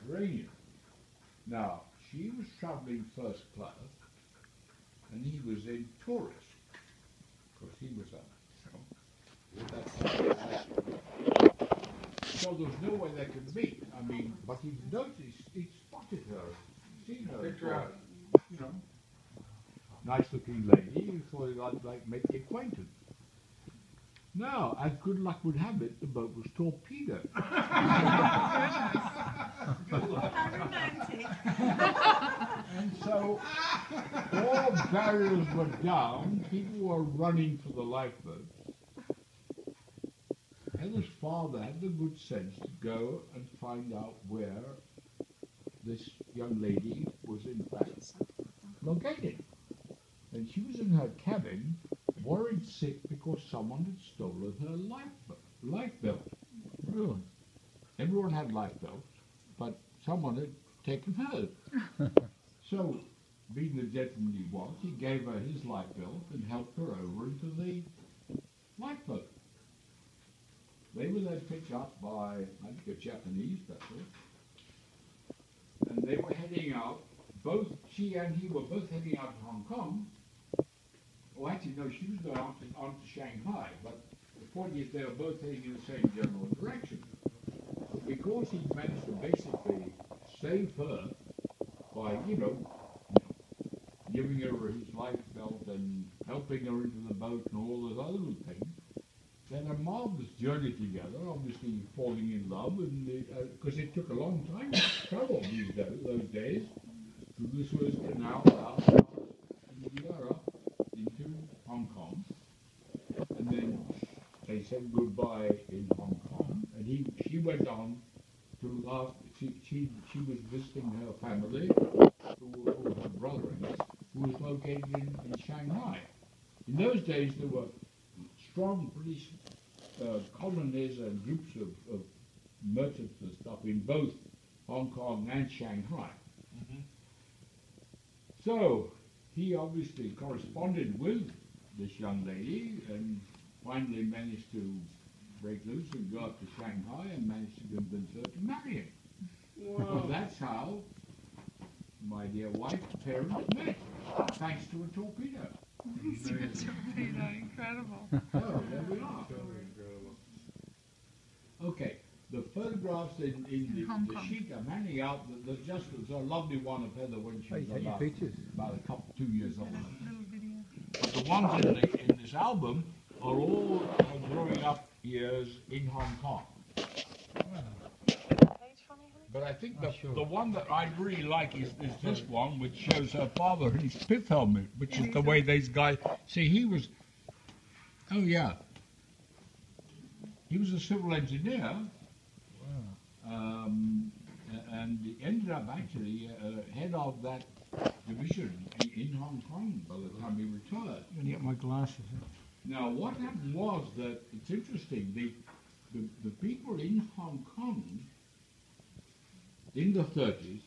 Mediterranean. Now, she was travelling first class, and he was in tourist, because he was so there was no way they could meet. I mean, but he noticed, he spotted her, seen her. Picked her out. You know, nice-looking lady. He thought he'd like make the acquaintance. Now, as good luck would have it, the boat was torpedoed. And so all barriers were down, people were running for the lifeboats. Heather's father had the good sense to go and find out where this young lady was in fact located. And she was in her cabin, worried sick because someone had stolen her life belt. Really? Everyone had life belts, but someone had taken hers. So, being the gentleman he was, he gave her his life belt and helped her over into the lifeboat. They were then picked up by, I think, a Japanese vessel, and they were heading out. Both she and he were both heading out to Hong Kong. Oh, actually, no, she was going on to Shanghai, but the point is they were both heading in the same general direction. But because he managed to basically save her by, giving her his life belt and helping her into the boat and all those other little things, they had a marvelous journey together, obviously falling in love, and because it took a long time to travel those days through the Suez Canal out in Europe into Hong Kong, and then they said goodbye in Hong Kong, and she went on to she was visiting her family, who her brother in it, who was located in Shanghai. In those days there were strong British colonies and groups of merchants and stuff in both Hong Kong and Shanghai. Mm-hmm. So he obviously corresponded with this young lady and finally managed to break loose and go up to Shanghai and managed to convince her to marry him. Wow. So that's how my dear wife's parents met, thanks to a torpedo. Incredible. Oh, there we are. Okay, the photographs in the sheet I'm handing out, there's a lovely one of Heather when she was about a couple, 2 years old. But the ones in this album are all her growing up years in Hong Kong. But I think the one that I really like is this one, which shows her father in his pith helmet, which is the way these guys... See, he was... Oh, yeah. He was a civil engineer. Wow. And he ended up actually head of that division in Hong Kong by the time he retired. Let me get my glasses. Now, what happened was that, it's interesting, the people in Hong Kong in the 30s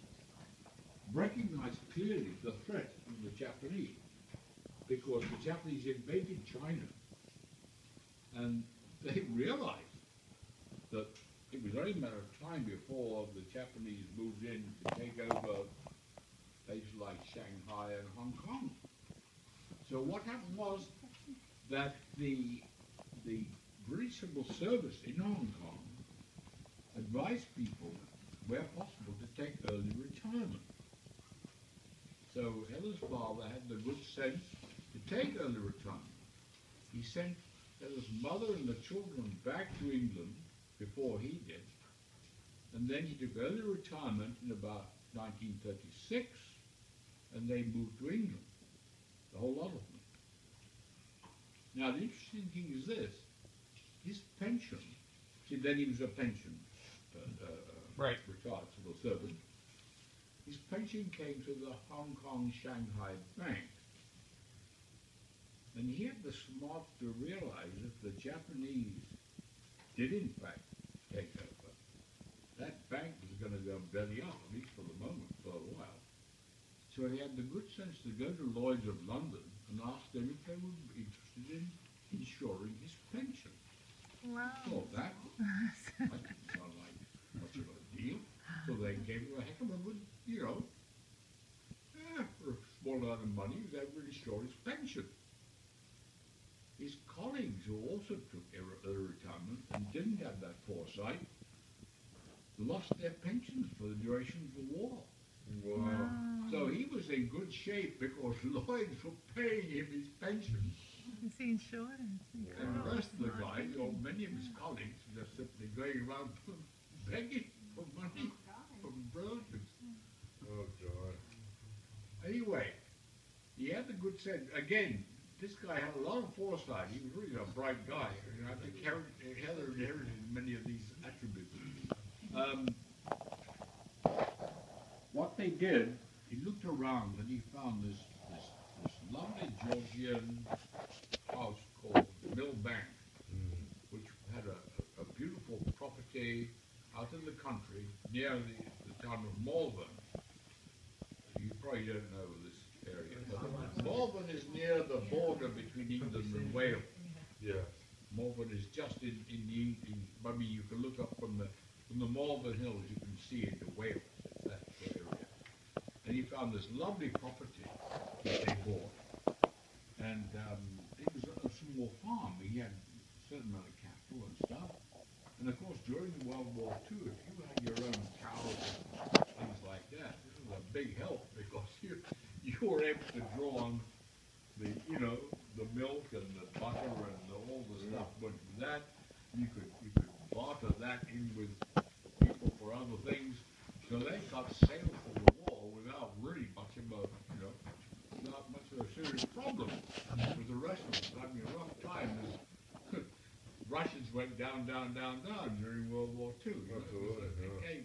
recognized clearly the threat from the Japanese, because the Japanese invaded China, and they realized that it was only a matter of time before the Japanese moved in to take over places like Shanghai and Hong Kong. So what happened was that the British Civil Service in Hong Kong advised people, where possible, to take early retirement. So Heather's father had the good sense to take early retirement. He sent Heather's mother and the children back to England before he did, and then he took early retirement in about 1936, and they moved to England, the whole lot of them. Now the interesting thing is this: his pension. See, then he was a pension. Retired civil servant. His pension came to the Hong Kong Shanghai Bank. And he had the smarts to realize that the Japanese did in fact take over. That bank was going to go belly up, at least for the moment, for a while. So he had the good sense to go to Lloyd's of London and ask them if they would be interested in insuring his pension. Wow. Well, that didn't sound like much of a deal. So they gave him a heck of a good, for a small amount of money, he was able to restore his pension. His colleagues, who also took early retirement and didn't have that foresight, lost their pensions for the duration of the war. Wow. So he was in good shape because Lloyds were paying him his pension. It's insurance. And the rest of the guys, or many of his colleagues, were just simply going around begging for money from relatives. Oh, God. Anyway, he had the good sense. Again, this guy had a lot of foresight. He was really a bright guy. I think Heather inherited many of these attributes. What they did, he looked around and he found this lovely Georgian house called Millbank, which had a beautiful property out in the country near the town of Malvern. You probably don't know this area, but Malvern is near the border between England and Wales. Yes. Malvern is just in the, I mean, you can look up from the Malvern Hills, you can see into Wales. It's that area. And he found this lovely property that they bought. And it was a small farm. He had a certain amount of capital and stuff. And of course, during World War II, if you had your own cows and things like that, this was a big help because you were able to draw on the milk and the butter and all the stuff went with that. You could barter that in with people for other things. So they got sailed for the war without really much of a, not much of a serious problem. With the rest of us having a rough time as Russians went down during World War II. Absolutely, yeah.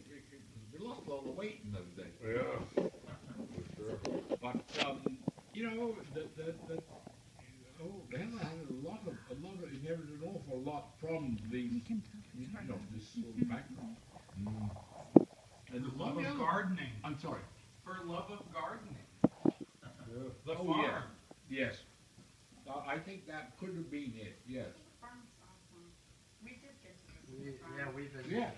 We lost a lot of weight in those days. Yeah, for sure. But Heather had inherited an awful lot from the, this sort of background. And For love of gardening. I'm sorry. For love of gardening. Yeah. The Oh, farm. Yes. I think that could have been it. Yes. Farm's awesome. We did get to visit the farm. Yeah, we visited. Yeah.